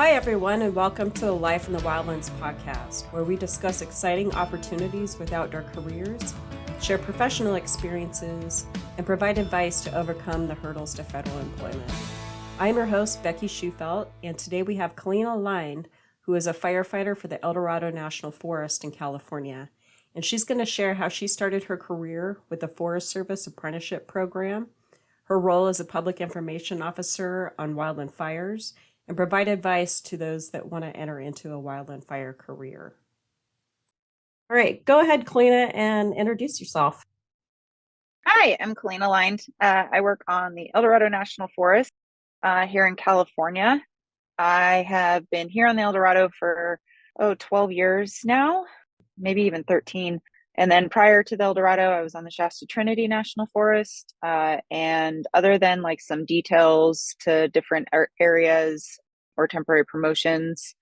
Hi, everyone, and welcome to the Life in the Wildlands podcast, where we discuss exciting opportunities with outdoor careers, share professional experiences, and provide advice to overcome the hurdles to federal employment. I'm your host, Becky Schufelt, and today we have Kaleena Lynde, who is a firefighter for the El Dorado National Forest in California. And she's going to share how she started her career with the Forest Service Apprenticeship Program, her role as a public information officer on wildland fires, and provide advice to those that want to enter into a wildland fire career. All right, go ahead, Kaleena, and introduce yourself. Hi, I'm Kaleena Lynde. I work on the El Dorado National Forest here in California. I have been here on the El Dorado for 12 years now, maybe even 13. And then prior to the El Dorado, I was on the Shasta Trinity National Forest. And other than like some details to different areas or temporary promotions,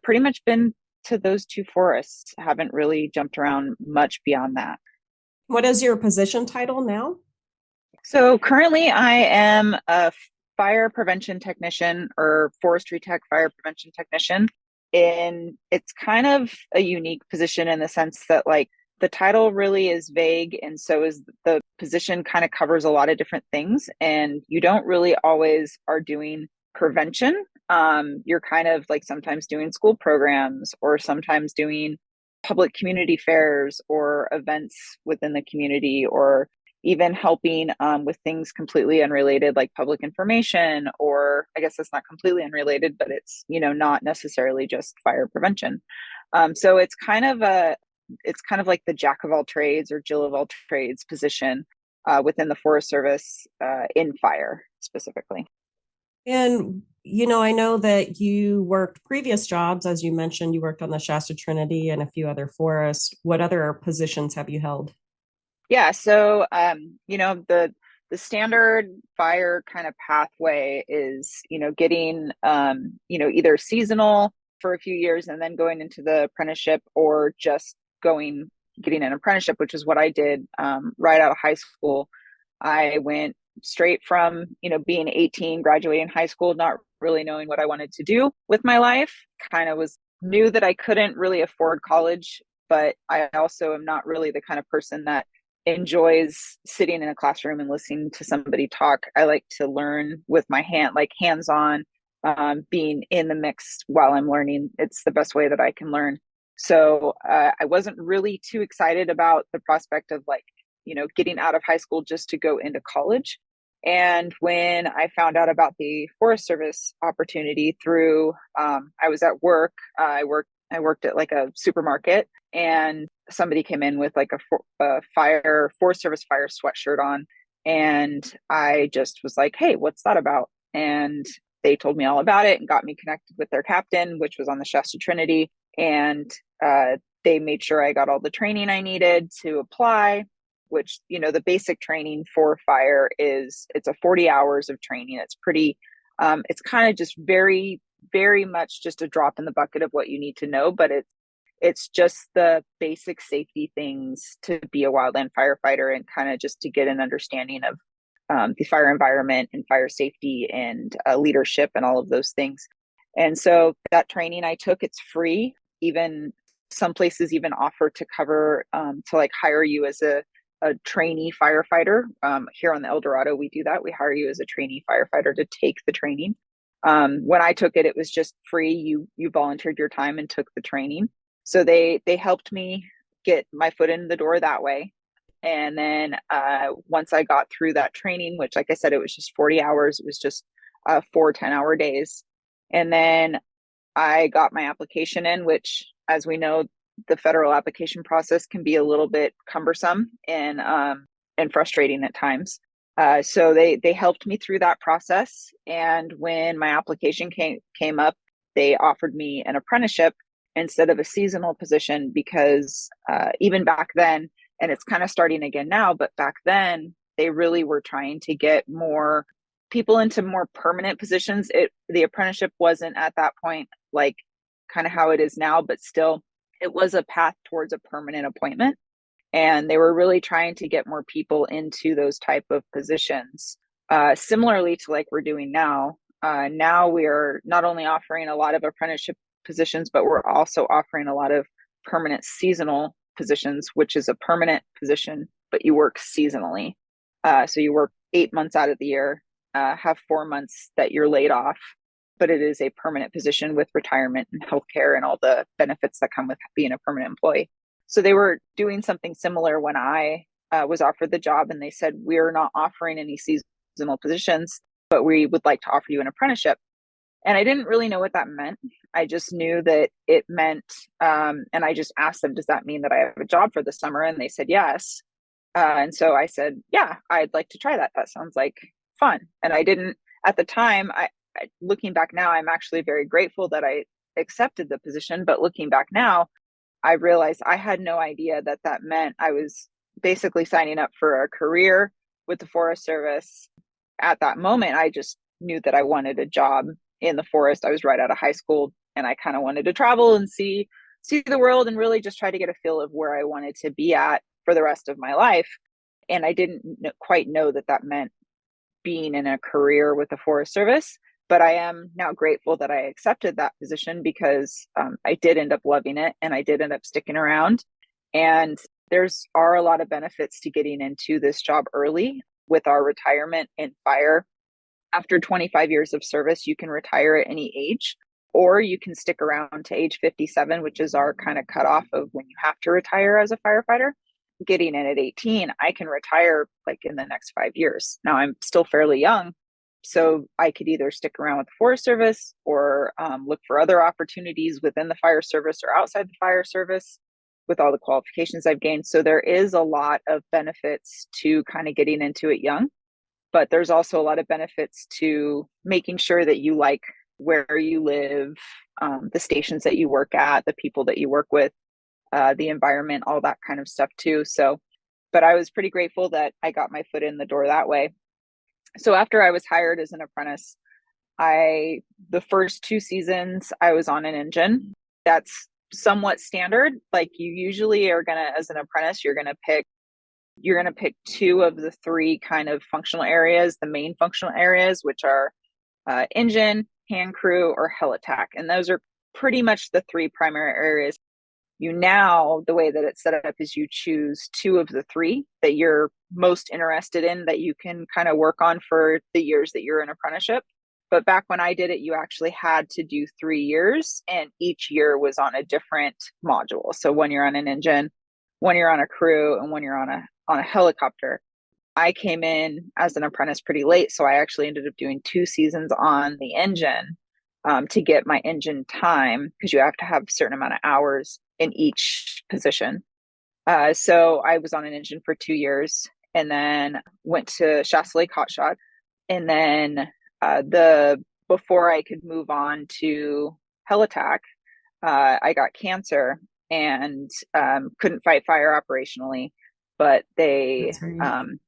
pretty much been to those two forests. Haven't really jumped around much beyond that. What is your position title now? So currently I am a fire prevention technician or forestry tech fire prevention technician. And it's kind of a unique position in the sense that like the title really is vague, and so is the position. Kind of covers a lot of different things, and you don't really always are doing prevention. You're kind of like sometimes doing school programs or sometimes doing public community fairs or events within the community, or even helping with things completely unrelated like public information, or I guess that's not completely unrelated, but it's, not necessarily just fire prevention. So it's kind of like the jack of all trades or Jill of all trades position within the Forest Service in fire specifically. And, I know that you worked previous jobs, as you mentioned, you worked on the Shasta Trinity and a few other forests. What other positions have you held? Yeah, so the standard fire kind of pathway is, getting either seasonal for a few years and then going into the apprenticeship, or just getting an apprenticeship, which is what I did right out of high school. I went straight from, being 18, graduating high school, not really knowing what I wanted to do with my life. Kind of knew that I couldn't really afford college, but I also am not really the kind of person that enjoys sitting in a classroom and listening to somebody talk. I like to learn with my hands-on, being in the mix while I'm learning. It's the best way that I can learn. So I wasn't really too excited about the prospect of getting out of high school just to go into college. And when I found out about the Forest Service opportunity through, I was at work. I worked at like a supermarket, and somebody came in with like a Forest Service fire sweatshirt on, and I just was like, "Hey, what's that about?" And they told me all about it and got me connected with their captain, which was on the Shasta Trinity, and they made sure I got all the training I needed to apply. Which, the basic training for fire it's a 40 hours of training. It's pretty, it's kind of just very, very much just a drop in the bucket of what you need to know, but it's just the basic safety things to be a wildland firefighter, and kind of just to get an understanding of the fire environment and fire safety and leadership and all of those things. And so that training I took, it's free. Even some places even offer to cover, to like hire you as a trainee firefighter. Here on the El Dorado, we do that. We hire you as a trainee firefighter to take the training. When I took it, it was just free. You volunteered your time and took the training. So they helped me get my foot in the door that way. And then once I got through that training, which, like I said, it was just 40 hours. It was just 4 10-hour days. And then I got my application in, which, as we know, the federal application process can be a little bit cumbersome and frustrating at times. So they helped me through that process. And when my application came up, they offered me an apprenticeship instead of a seasonal position, because even back then, and it's kind of starting again now, but back then they really were trying to get more people into more permanent positions. The apprenticeship wasn't at that point like kind of how it is now, but still it was a path towards a permanent appointment. And they were really trying to get more people into those type of positions. Similarly to like we're doing now, now we are not only offering a lot of apprenticeship positions, but we're also offering a lot of permanent seasonal positions, which is a permanent position, but you work seasonally. So you work 8 months out of the year, have 4 months that you're laid off, but it is a permanent position with retirement and healthcare and all the benefits that come with being a permanent employee. So they were doing something similar when I was offered the job, and they said, we're not offering any seasonal positions, but we would like to offer you an apprenticeship. And I didn't really know what that meant. I just knew that it meant, and I just asked them, does that mean that I have a job for the summer? And they said, yes. And so I said, yeah, I'd like to try that. That sounds like fun. And I didn't, at the time, looking back now, I'm actually very grateful that I accepted the position. But looking back now, I realized I had no idea that that meant I was basically signing up for a career with the Forest Service. At that moment, I just knew that I wanted a job in the forest. I was right out of high school, and I kind of wanted to travel and see the world and really just try to get a feel of where I wanted to be at for the rest of my life. And I didn't quite know that that meant being in a career with the Forest Service. But I am now grateful that I accepted that position, because I did end up loving it, and I did end up sticking around. And are a lot of benefits to getting into this job early with our retirement in fire. After 25 years of service, you can retire at any age, or you can stick around to age 57, which is our kind of cutoff of when you have to retire as a firefighter. Getting in at 18, I can retire like in the next 5 years. Now I'm still fairly young, so I could either stick around with the Forest Service or look for other opportunities within the fire service or outside the fire service with all the qualifications I've gained. So there is a lot of benefits to kind of getting into it young, but there's also a lot of benefits to making sure that you like where you live, the stations that you work at, the people that you work with, the environment, all that kind of stuff too. So, but I was pretty grateful that I got my foot in the door that way. So after I was hired as an apprentice, the first 2 seasons I was on an engine. That's somewhat standard. Like, you usually are gonna, as an apprentice, you're gonna pick 2 of the 3 kind of functional areas, the main functional areas, which are engine, hand crew, or helitac. And those are pretty much the 3 primary areas. The way that it's set up is you choose 2 of the 3 that you're most interested in, that you can kind of work on for the years that you're in apprenticeship. But back when I did it, you actually had to do 3 years, and each year was on a different module. So when you're on an engine, when you're on a crew, and when you're on a helicopter. I came in as an apprentice pretty late, so I actually ended up doing 2 seasons on the engine to get my engine time, because you have to have a certain amount of hours in each position. So I was on an engine for 2 years, and then went to Shasta Lake Hotshot. And then before I could move on to Helitac, I got cancer and couldn't fight fire operationally, but they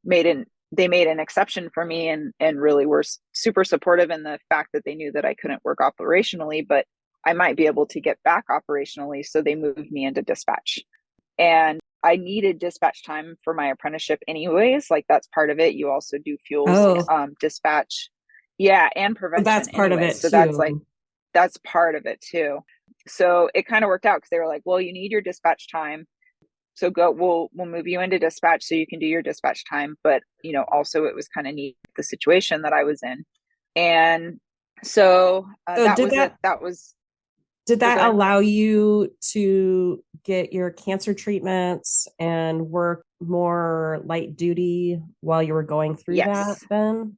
made an exception for me, and really were super supportive in the fact that they knew that I couldn't work operationally, but I might be able to get back operationally. So they moved me into dispatch, and I needed dispatch time for my apprenticeship anyways. Like, that's part of it. You also do fuels, dispatch. Yeah. And prevention. That's part of it So too. that's part of it too. So it kind of worked out, because they were like, well, you need your dispatch time. So we'll move you into dispatch so you can do your dispatch time. But, also it was kind of neat, the situation that I was in. And so that was it. Did that allow you to get your cancer treatments and work more light duty while you were going through that then?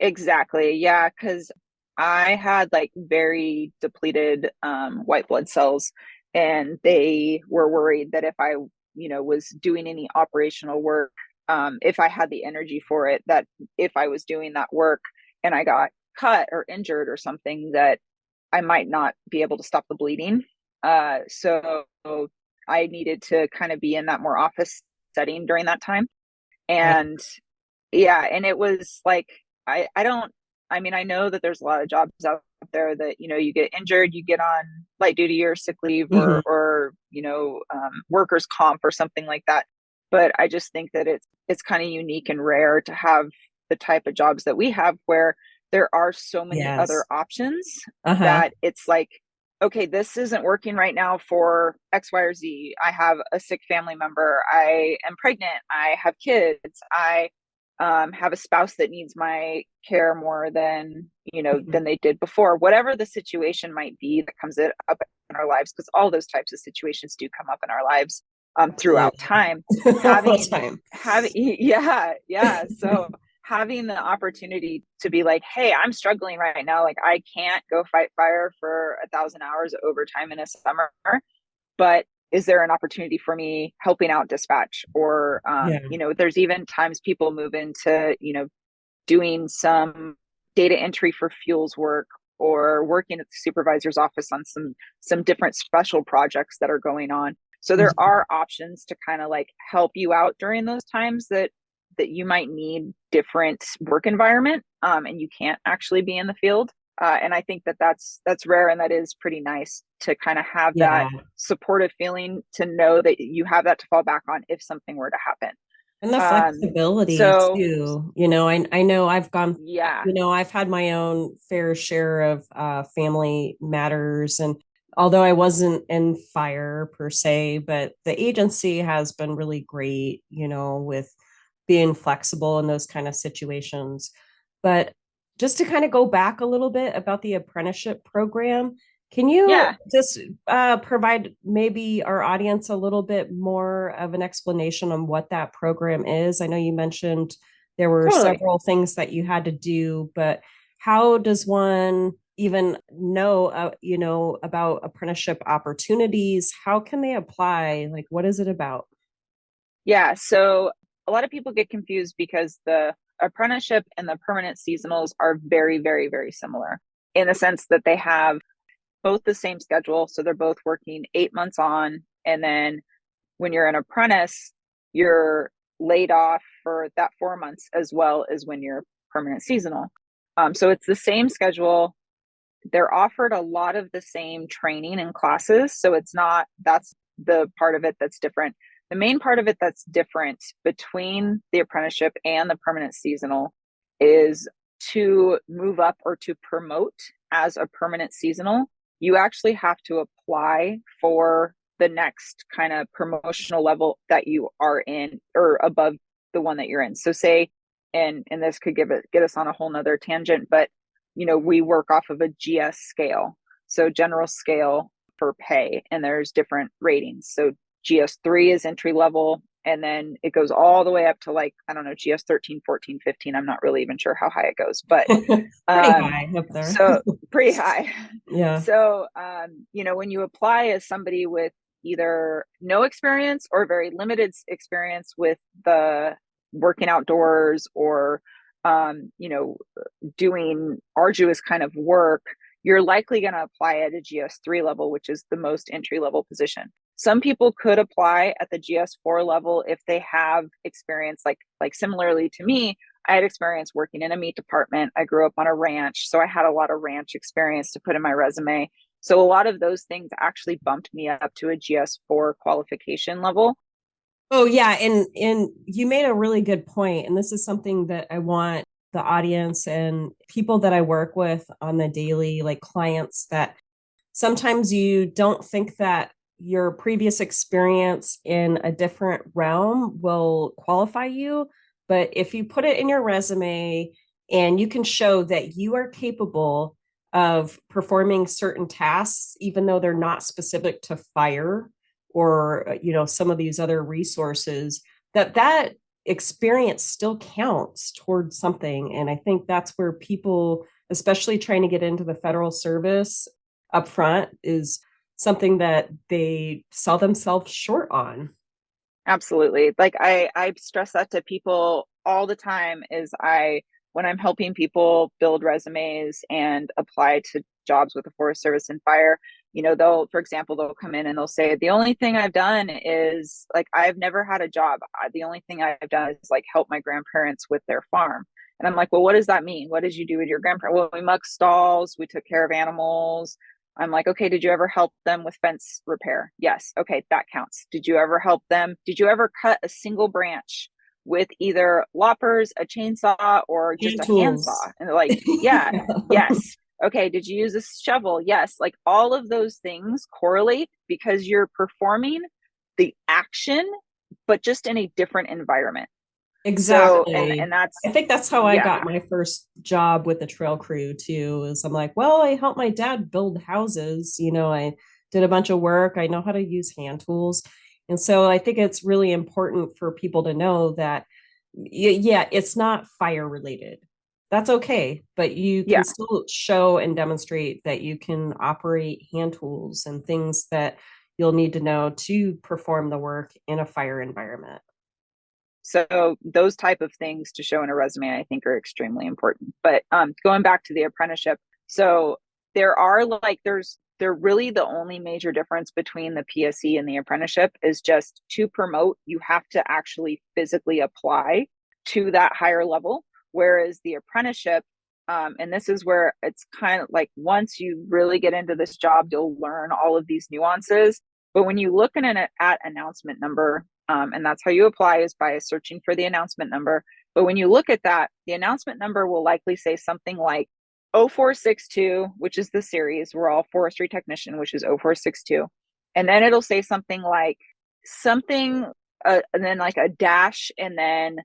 Exactly. Yeah. Because I had like very depleted white blood cells, and they were worried that if I, was doing any operational work, if I had the energy for it, that if I was doing that work and I got cut or injured or something, that I might not be able to stop the bleeding. So I needed to kind of be in that more office setting during that time. And yeah, and it was like, I know that there's a lot of jobs out there that, you get injured, you get on light duty or sick leave, or, workers' comp or something like that. But I just think that it's kind of unique and rare to have the type of jobs that we have, where there are so many other Yes. options Uh-huh. that it's like, okay, this isn't working right now for X, Y, or Z. I have a sick family member. I am pregnant. I have kids. I have a spouse that needs my care more than, Mhm. than they did before. Whatever the situation might be that comes up in our lives, because all those types of situations do come up in our lives throughout Absolutely. time. All the Having, time. yeah, yeah. So having the opportunity to be like, hey, I'm struggling right now. Like, I can't go fight fire for 1,000 hours overtime in a summer, but is there an opportunity for me helping out dispatch? Or, Yeah. there's even times people move into, doing some data entry for fuels work or working at the supervisor's office on some different special projects that are going on. So there Mhm. are options to kind of like help you out during those times that you might need different work environment, and you can't actually be in the field. And I think that that's rare, and that is pretty nice to kind of have that Yeah. supportive feeling to know that you have that to fall back on if something were to happen. And the Um, flexibility so too. I know I've gone, yeah, I've had my own fair share of family matters. And although I wasn't in fire per se, but the agency has been really great, with being flexible in those kind of situations. But just to kind of go back a little bit about the apprenticeship program, can you yeah, just provide maybe our audience a little bit more of an explanation on what that program is? I know you mentioned there were totally. several things that you had to do, but how does one even know, about apprenticeship opportunities? How can they apply? Like, what is it about? Yeah. So a lot of people get confused because the apprenticeship and the permanent seasonals are very, very, very similar in the sense that they have both the same schedule. So they're both working 8 months on. And then when you're an apprentice, you're laid off for that 4 months as well as when you're permanent seasonal. So it's the same schedule. They're offered a lot of the same training and classes. So it's not, that's the part of it that's different. The main part of it that's different between the apprenticeship and the permanent seasonal is to move up or to promote as a permanent seasonal. You actually have to apply for the next kind of promotional level that you are in or above the one that you're in. So say, and this could get us on a whole nother tangent, but we work off of a GS scale. So general scale for pay, and there's different ratings. So GS3 is entry level, and then it goes all the way up to like, I don't know, GS 13, 14, 15. I'm not really even sure how high it goes, but Pretty um, high up there. so pretty high. Yeah. So, when you apply as somebody with either no experience or very limited experience with the working outdoors or, um, you know, doing arduous kind of work, you're likely going to apply at a GS3 level, which is the most entry level position. Some people could apply at the GS4 level if they have experience, like similarly to me. I had experience working in a meat department. I grew up on a ranch, so I had a lot of ranch experience to put in my resume. So a lot of those things actually bumped me up to a GS4 qualification level. Oh yeah, and you made a really good point, and this is something that I want the audience and people that I work with on the daily, like clients, that sometimes you don't think that your previous experience in a different realm will qualify you, but if you put it in your resume and you can show that you are capable of performing certain tasks even though they're not specific to fire or some of these other resources, that experience still counts towards something. And I think that's where people, especially trying to get into the federal service up front, is something that they sell themselves short on. Absolutely. Like I stress that to people all the time is when I'm helping people build resumes and apply to jobs with the Forest Service and fire, for example, they'll come in and they'll say, the only thing I've done is like, I've never had a job. The only thing I've done is like help my grandparents with their farm. And I'm like, well, what does that mean? What did you do with your grandparents? Well, we mucked stalls, we took care of animals. I'm like, okay, did you ever help them with fence repair? Yes. Okay, that counts. Did you ever help them? Did you ever cut a single branch with either loppers, a chainsaw, or just Hand a tools. handsaw. And they're like, yeah, yes. Okay, did you use a shovel? Yes. Like all of those things correlate because you're performing the action, but just in a different environment. So, and Exactly. that's, I think that's how I yeah. got my first job with the trail crew too. Is I'm like, well, I helped my dad build houses. I did a bunch of work. I know how to use hand tools. And so I think it's really important for people to know that, yeah, it's not fire related. That's okay, but you can Yeah. still show and demonstrate that you can operate hand tools and things that you'll need to know to perform the work in a fire environment. So those type of things to show in a resume, I think, are extremely important. But going back to the apprenticeship, so they're really the only major difference between the PSE and the apprenticeship is just to promote, you have to actually physically apply to that higher level. Whereas the apprenticeship, and this is where it's kind of like once you really get into this job, you'll learn all of these nuances. But when you look at announcement number, and that's how you apply is by searching for the announcement number. But when you look at that, the announcement number will likely say something like 0462, which is the series. We're all forestry technician, which is 0462. And then it'll say something like something, and then like a dash and then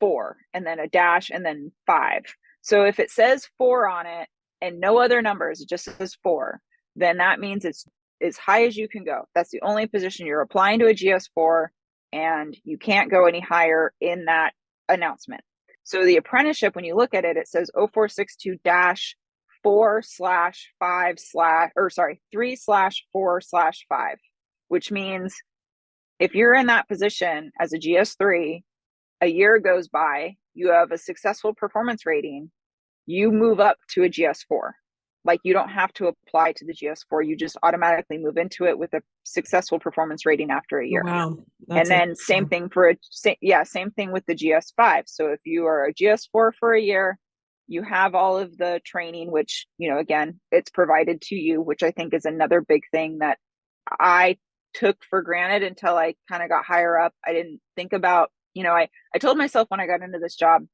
4, and then a dash and then 5. So if it says 4 on it and no other numbers, it just says 4, then that means it's as high as you can go. That's the only position you're applying to a GS4, and you can't go any higher in that announcement. So the apprenticeship, when you look at it, it says 0462-4/3/4/5, which means if you're in that position as a GS3, a year goes by, you have a successful performance rating, you move up to a GS4. Like you don't have to apply to the GS4, you just automatically move into it with a successful performance rating after a Oh, year. wow. And That's then same interesting. thing same thing with the GS5. So if you are a GS4 for a year, you have all of the training, which, again, it's provided to you, which I think is another big thing that I took for granted until I kind of got higher up. I didn't think about, I told myself when I got into this job,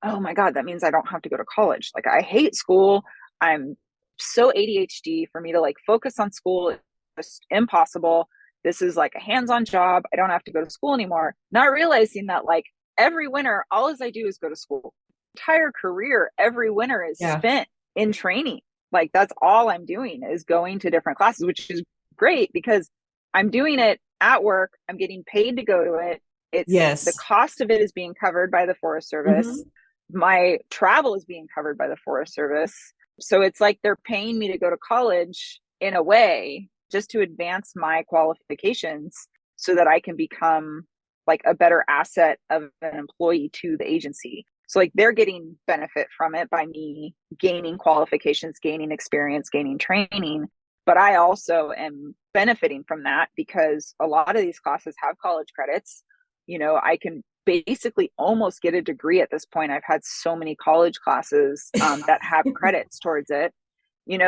oh my God, that means I don't have to go to college. Like I hate school. I'm so ADHD for me to like focus on school. It's just impossible. This is like a hands-on job. I don't have to go to school anymore. Not realizing that like every winter, all as I do is go to school. Entire career, every winter is Yeah. spent in training. Like that's all I'm doing is going to different classes, which is great because I'm doing it at work. I'm getting paid to go to it. It's the Yes. cost of it is being covered by the Forest Service. Hmm. My travel is being covered by the Forest Service. So it's like they're paying me to go to college in a way just to advance my qualifications so that I can become like a better asset of an employee to the agency. So like they're getting benefit from it by me gaining qualifications, gaining experience, gaining training. But I also am benefiting from that because a lot of these classes have college credits. I can basically almost get a degree at this point. I've had so many college classes that have credits towards it.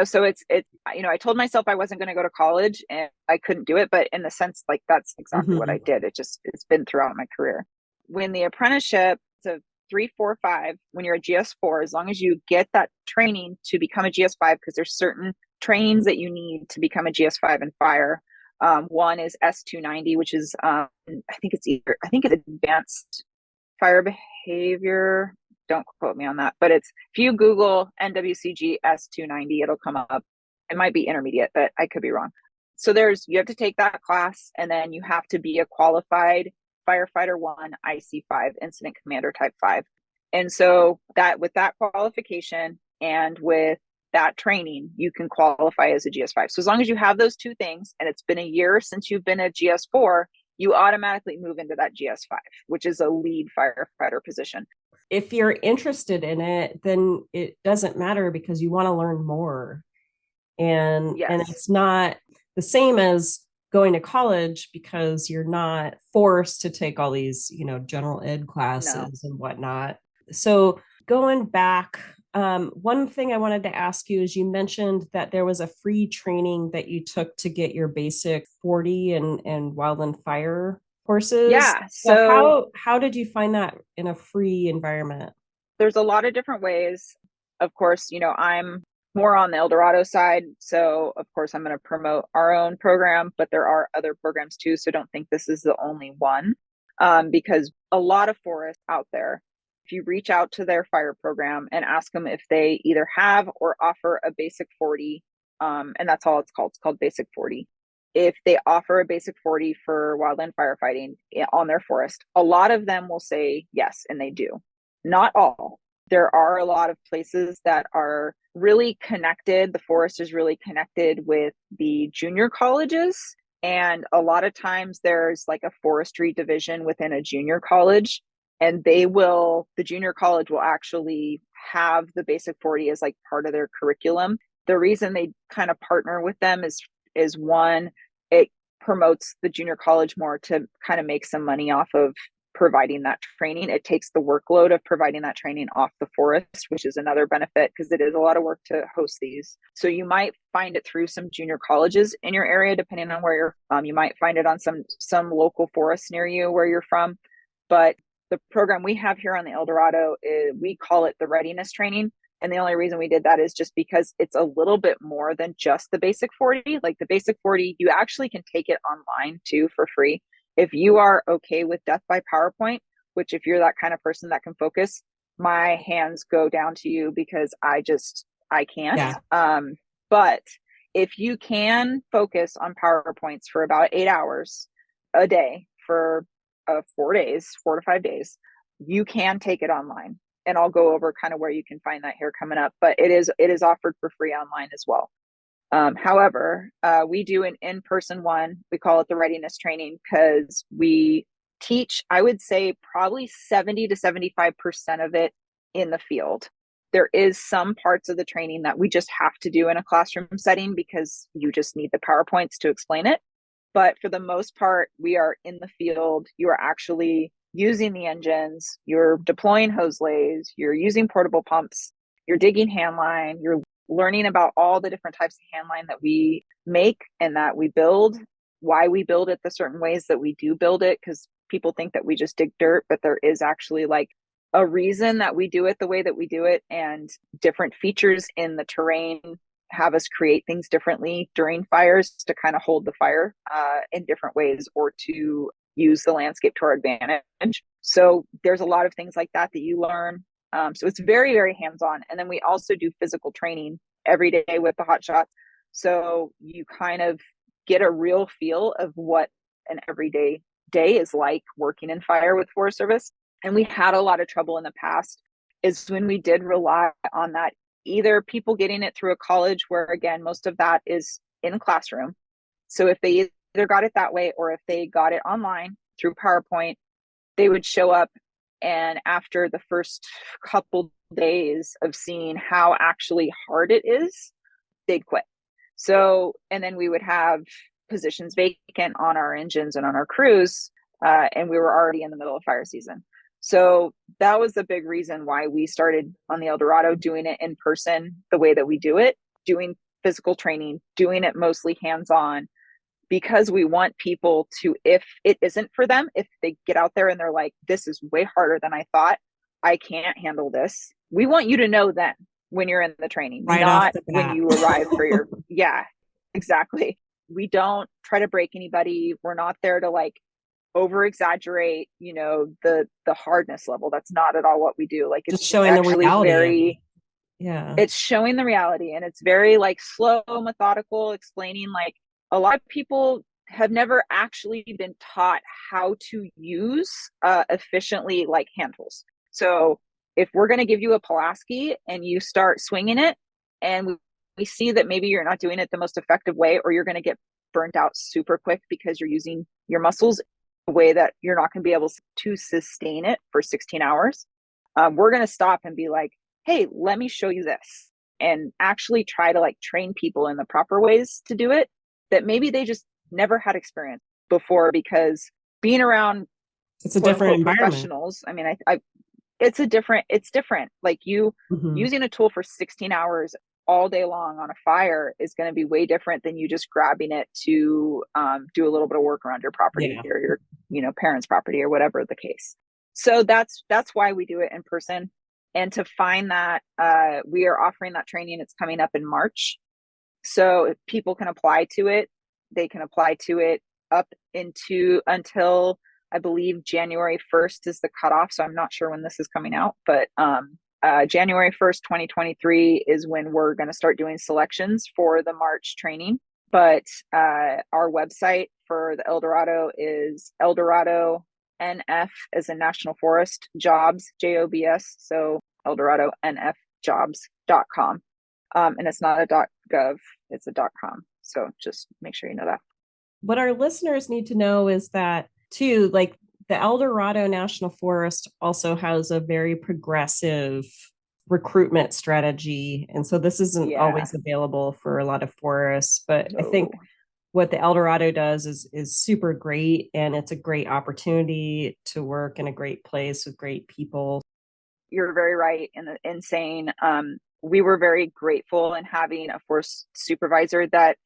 So it's I told myself I wasn't going to go to college and I couldn't do it, but in the sense like that's exactly what I Hmm. did. It's been throughout my career. When the apprenticeship, it's a 3-4-5. When you're a GS4, as long as you get that training to become a GS5, because there's certain trainings that you need to become a GS5 in fire. One is S290, which is I think it's advanced fire behavior. Don't quote me on that, but if you Google NWCG S290, it'll come up. It might be intermediate, but I could be wrong. So you have to take that class, and then you have to be a qualified firefighter 1 IC5 incident commander type 5. And so that with that qualification and with that training, you can qualify as a GS5. So as long as you have those two things, and it's been a year since you've been a GS4, you automatically move into that GS5, which is a lead firefighter position. If you're interested in it, then it doesn't matter because you want to learn more. And Yes. it's not the same as going to college because you're not forced to take all these, general ed No. classes and whatnot. So going back, one thing I wanted to ask you is you mentioned that there was a free training that you took to get your basic 40 and wildland fire courses. Yeah. So So how did you find that in a free environment? there's a lot of different ways. Of course, I'm more on the El Dorado side. So, of course, I'm going to promote our own program, but there are other programs too. So, don't think this is the only one, because a lot of forests out there, if you reach out to their fire program and ask them if they either have or offer a basic 40, and that's all it's called basic 40. If they offer a basic 40 for wildland firefighting on their forest, a lot of them will say yes, and they do. Not all. There are a lot of places that are really connected. The forest is really connected with the junior colleges. And a lot of times there's like a forestry division within a junior college. And the junior college will actually have the basic 40 as like part of their curriculum. The reason they kind of partner with them is one, it promotes the junior college more to kind of make some money off of providing that training. It takes the workload of providing that training off the forest, which is another benefit because it is a lot of work to host these. So you might find it through some junior colleges in your area, depending on where you're. You might find it on some local forests near you where you're from. But the program we have here on the El Dorado, we call it the readiness training. And the only reason we did that is just because it's a little bit more than just the basic 40. Like the basic 40, you actually can take it online too for free. If you are okay with death by PowerPoint, which if you're that kind of person that can focus, my hands go down to you because I can't. Yeah. But if you can focus on PowerPoints for about 8 hours a day for 4 days, 4 to 5 days, you can take it online. And I'll go over kind of where you can find that here coming up, but it is offered for free online as well. However, we do an in-person one. We call it the readiness training because we teach, I would say probably 70 to 75% of it in the field. There is some parts of the training that we just have to do in a classroom setting because you just need the PowerPoints to explain it. But for the most part, we are in the field. You are actually using the engines, you're deploying hose lays, you're using portable pumps, you're digging hand line, you're learning about all the different types of hand line that we make and that we build, why we build it the certain ways that we do build it, because people think that we just dig dirt, but there is actually like a reason that we do it the way that we do it, and different features in the terrain have us create things differently during fires to kind of hold the fire in different ways or to use the landscape to our advantage. So there's a lot of things like that you learn. So it's very, very hands-on. And then we also do physical training every day with the hot shots. So you kind of get a real feel of what an everyday day is like working in fire with Forest Service. And we had a lot of trouble in the past is when we did rely on that, either people getting it through a college where, again, most of that is in classroom. So if they either got it that way or if they got it online through PowerPoint, they would show up, and after the first couple days of seeing how actually hard it is, they'd quit. So, and then we would have positions vacant on our engines and on our crews, and we were already in the middle of fire season. So that was the big reason why we started on the El Dorado doing it in person the way that we do it, doing physical training, doing it mostly hands-on, because we want people to, if it isn't for them, if they get out there and they're like, this is way harder than I thought, I can't handle this. We want you to know then when you're in the training, Right not off the when bat. you arrive for your, yeah, exactly. We don't try to break anybody. We're not there to like over exaggerate, the hardness level. That's not at all what we do. Like Just it's showing the actually reality. Yeah. it's showing the reality, and it's very like slow, methodical, explaining like a lot of people have never actually been taught how to use efficiently like hand tools. So if we're going to give you a Pulaski and you start swinging it and we see that maybe you're not doing it the most effective way, or you're going to get burnt out super quick because you're using your muscles a way that you're not going to be able to sustain it for 16 hours, we're going to stop and be like, hey, let me show you this, and actually try to like train people in the proper ways to do it that maybe they just never had experience before, because being around It's a quote different unquote environment. professionals, I mean, it's different. Like you using a tool for 16 hours all day long on a fire is going to be way different than you just grabbing it to do a little bit of work around your property Yeah. or your, parents' property or whatever the case. So that's why we do it in person. And to find that, we are offering that training. It's coming up in March. So if people can apply to it, they can apply to it up until I believe January 1st is the cutoff. So I'm not sure when this is coming out, but January 1st, 2023 is when we're going to start doing selections for the March training. But our website for the Eldorado is Eldorado NF as in National Forest Jobs, JOBS. So Eldorado NF jobs.com. And it's not a .gov, it's a .com. So just make sure you know that. What our listeners need to know is that, too, like the Eldorado National Forest also has a very progressive recruitment strategy. And so this isn't always available for a lot of forests, but I think what the Eldorado does is super great. And it's a great opportunity to work in a great place with great people. You're very right in saying we were very grateful in having a forest supervisor that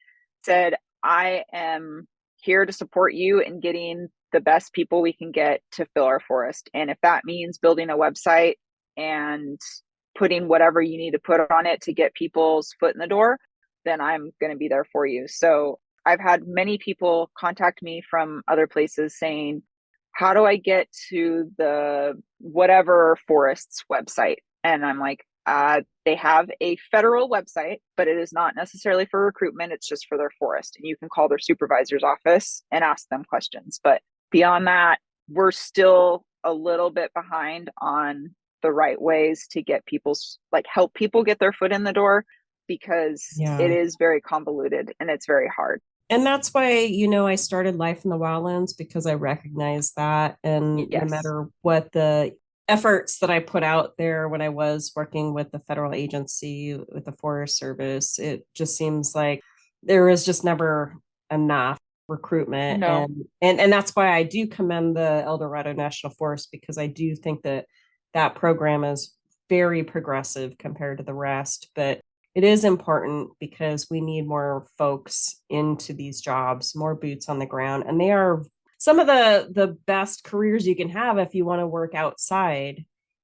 said, I am here to support you in getting the best people we can get to fill our forest. And if that means building a website and putting whatever you need to put on it to get people's foot in the door, then I'm going to be there for you. So I've had many people contact me from other places saying, how do I get to the whatever forest's website? And I'm like, they have a federal website, but it is not necessarily for recruitment. It's just for their forest. And you can call their supervisor's office and ask them questions. But beyond that, we're still a little bit behind on the right ways to get help people get their foot in the door, because it is very convoluted and it's very hard. And that's why, I started Life in the Wildlands, because I recognize that. And no matter what the efforts that I put out there when I was working with the federal agency, with the Forest Service, it just seems like there is just never enough recruitment. No. And that's why I do commend the Eldorado National Forest, because I do think that program is very progressive compared to the rest. But it is important because we need more folks into these jobs, more boots on the ground. And they are some of the best careers you can have if you want to work outside.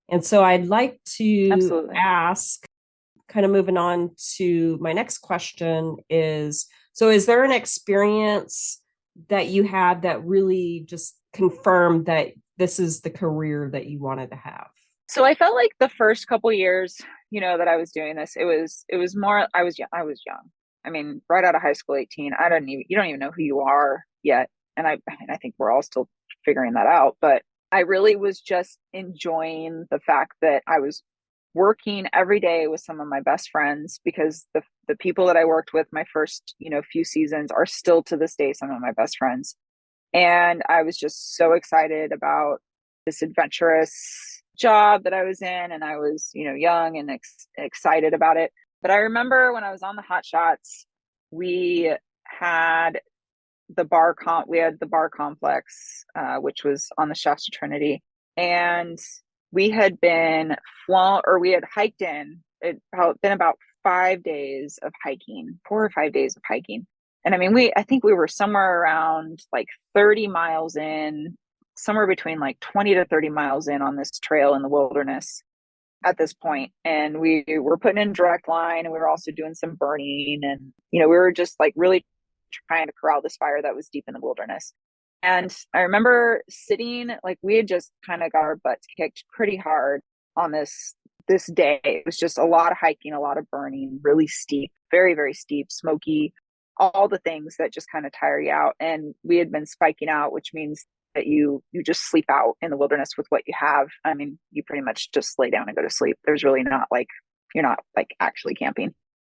And so I'd like to ask, kind of moving on to my next question is there an experience that you had that really just confirmed that this is the career that you wanted to have? So I felt like the first couple years, that I was doing this, it was more, I was young. I mean, right out of high school, 18, you don't even know who you are yet. And I think we're all still figuring that out, but I really was just enjoying the fact that I was working every day with some of my best friends, because the people that I worked with my first, few seasons are still to this day some of my best friends. And I was just so excited about this adventurous job that I was in, and I was, young and excited about it. But I remember when I was on the Hot Shots, we had the bar complex, which was on the Shasta Trinity, and we had hiked in. It had been about 5 days of hiking, 4 or 5 days of hiking. And I mean, I think we were somewhere around like 30 miles in, somewhere between like 20 to 30 miles in on this trail in the wilderness at this point. And we were putting in direct line, and we were also doing some burning. And, we were just like really trying to corral this fire that was deep in the wilderness. And I remember sitting, like we had just kind of got our butts kicked pretty hard on this day. It was just a lot of hiking, a lot of burning, really steep, very, very steep, smoky, all the things that just kind of tire you out. And we had been spiking out, which means that you just sleep out in the wilderness with what you have. I mean, you pretty much just lay down and go to sleep. There's really you're not like actually camping.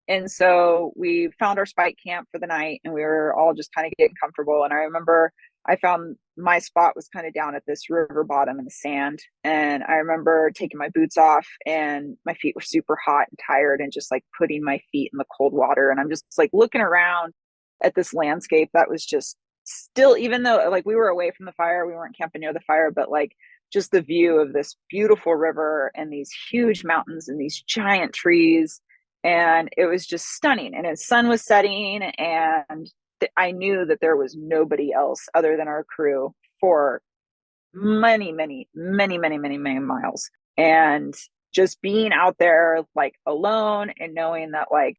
And so we found our spike camp for the night, and we were all just kind of getting comfortable. And I remember I found my spot was kind of down at this river bottom in the sand. And I remember taking my boots off, and my feet were super hot and tired, and just like putting my feet in the cold water. And I'm just like looking around at this landscape that was just still, even though like we were away from the fire, we weren't camping near the fire, but like just the view of this beautiful river and these huge mountains and these giant trees and it was just stunning. And his sun was setting, and I knew that there was nobody else other than our crew for many, many, many, many, many, many miles. And just being out there like alone and knowing that like,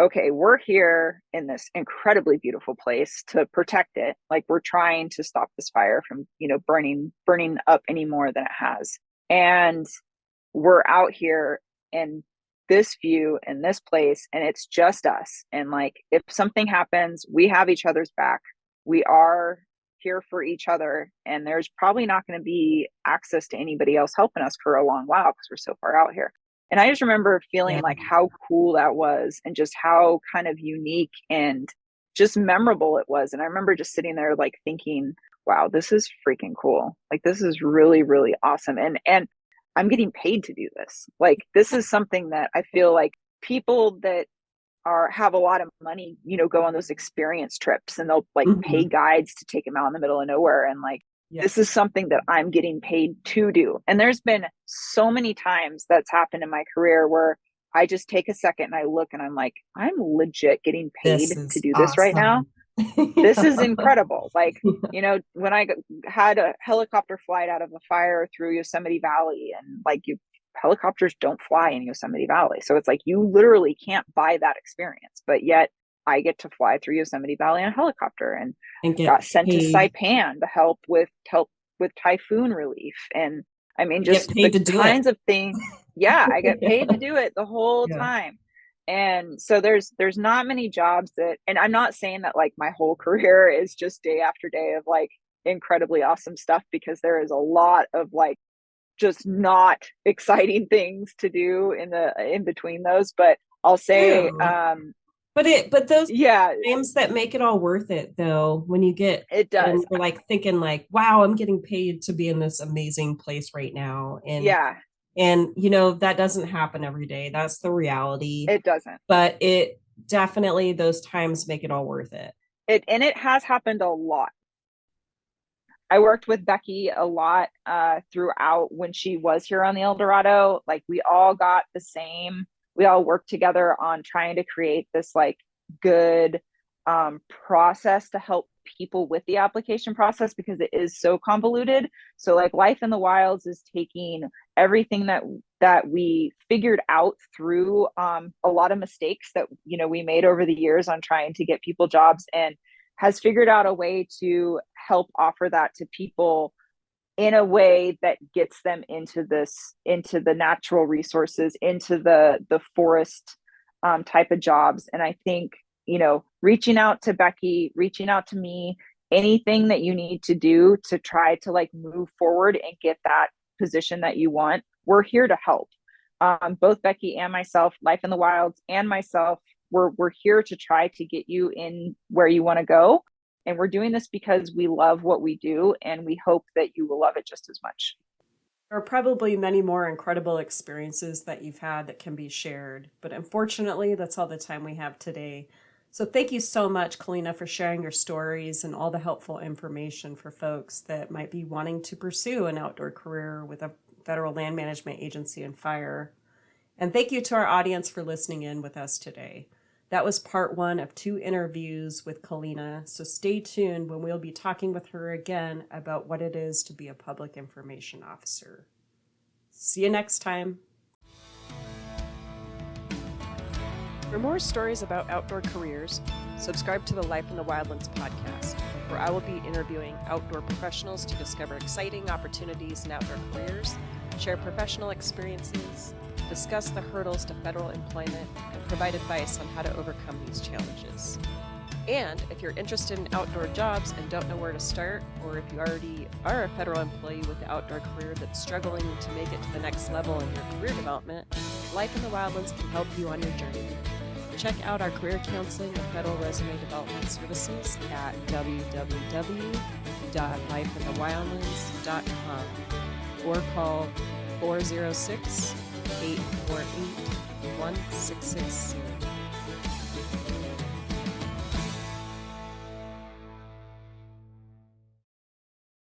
okay, we're here in this incredibly beautiful place to protect it. Like we're trying to stop this fire from, burning up any more than it has. And we're out here in this view in this place, and it's just us. And like, if something happens, we have each other's back. We are here for each other. And there's probably not going to be access to anybody else helping us for a long while because we're so far out here. And I just remember feeling like how cool that was and just how kind of unique and just memorable it was. And I remember just sitting there like thinking, wow, this is freaking cool. Like this is really, really awesome. And I'm getting paid to do this. Like this is something that I feel like people that have a lot of money, go on those experience trips, and they'll like pay guides to take them out in the middle of nowhere. And like, this is something that I'm getting paid to do. And there's been so many times that's happened in my career where I just take a second and I look and I'm like, I'm legit getting paid to do this right now. This is incredible. Like, when I had a helicopter flight out of a fire through Yosemite Valley, and like helicopters don't fly in Yosemite Valley. So it's like, you literally can't buy that experience, but yet I get to fly through Yosemite Valley on a helicopter and got sent to Saipan to help with typhoon relief. And I mean, just the kinds of things. Yeah, I get paid to do it the whole time. And so there's not many jobs that, and I'm not saying that like my whole career is just day after day of like incredibly awesome stuff, because there is a lot of like just not exciting things to do in between those. But I'll say, but those times that make it all worth it though, when you get it does, and you're like thinking like, wow, I'm getting paid to be in this amazing place right now. And that doesn't happen every day. That's the reality. It doesn't. But it definitely, those times make it all worth it. It has happened a lot. I worked with Becky a lot throughout when she was here on the El Dorado. Like we all worked together on trying to create this like good process to help people with the application process, because it is so convoluted. So like Life in the Wilds is taking everything that we figured out through a lot of mistakes that we made over the years on trying to get people jobs, and has figured out a way to help offer that to people in a way that gets them into the natural resources, into the forest type of jobs. And I think, reaching out to Becky, reaching out to me, anything that you need to do to try to like move forward and get that position that you want, we're here to help. Both Becky and myself, Life in the Wilds and myself, we're here to try to get you in where you want to go. And we're doing this because we love what we do, and we hope that you will love it just as much. There are probably many more incredible experiences that you've had that can be shared, but unfortunately, that's all the time we have today. So thank you so much, Kaleena, for sharing your stories and all the helpful information for folks that might be wanting to pursue an outdoor career with a federal land management agency in fire. And thank you to our audience for listening in with us today. That was part 1 of 2 interviews with Kaleena, so stay tuned when we'll be talking with her again about what it is to be a public information officer. See you next time. For more stories about outdoor careers, subscribe to the Life in the Wildlands podcast, where I will be interviewing outdoor professionals to discover exciting opportunities in outdoor careers, share professional experiences, discuss the hurdles to federal employment, and provide advice on how to overcome these challenges. And if you're interested in outdoor jobs and don't know where to start, or if you already are a federal employee with an outdoor career that's struggling to make it to the next level in your career development, Life in the Wildlands can help you on your journey. Check out our career counseling and federal resume development services at www.lifeinthewildlands.com or call 406-848-1660.